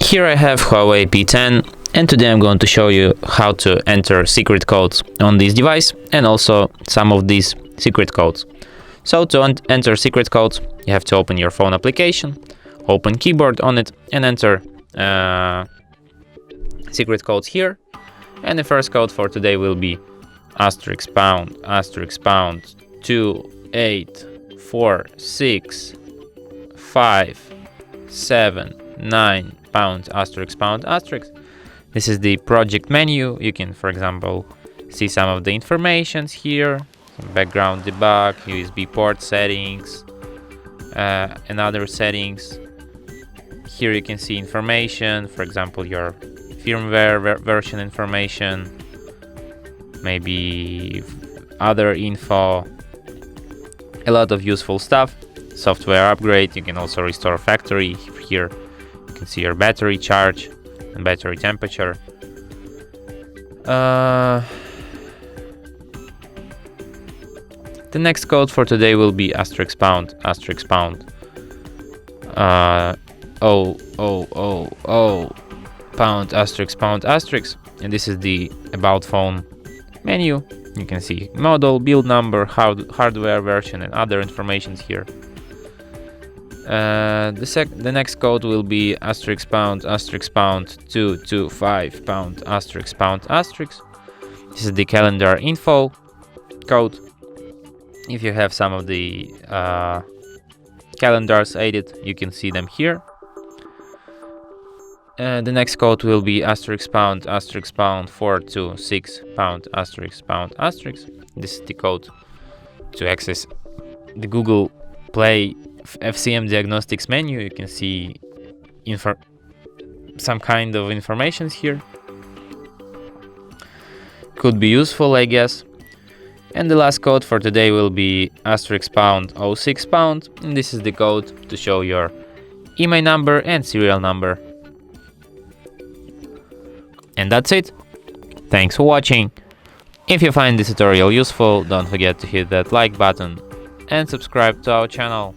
Here I have Huawei P10, and today I'm going to show you how to enter secret codes on this device and also some of these secret codes. So to enter secret codes, you have to open your phone application, open keyboard on it, and enter secret codes here. And the first code for today will be *## 2 8 4 6 5 7 9 ###. This is the project menu. You can, for example, see some of the informations here, some background debug, USB port settings, and other settings. Here you can see information, for example, your firmware version information, maybe other info, a lot of useful stuff. Software upgrade, you can also restore factory. Here you can see your battery charge and battery temperature. The next code for today will be *##, *##, 0000 *##, and this is the About Phone menu. You can see model, build number, hardware version, and other informations here. The next code will be *## 225 *##. This is the calendar info code. If you have some of the calendars added, you can see them here. The next code will be *## 426 *##. This is the code to access the Google Play FCM diagnostics menu. You can see some kind of information here. Could be useful, I guess. And the last code for today will be *## 06 and this is the code to show your IMEI number and serial number. And that's it. Thanks for watching. If you find this tutorial useful, don't forget to hit that like button and subscribe to our channel.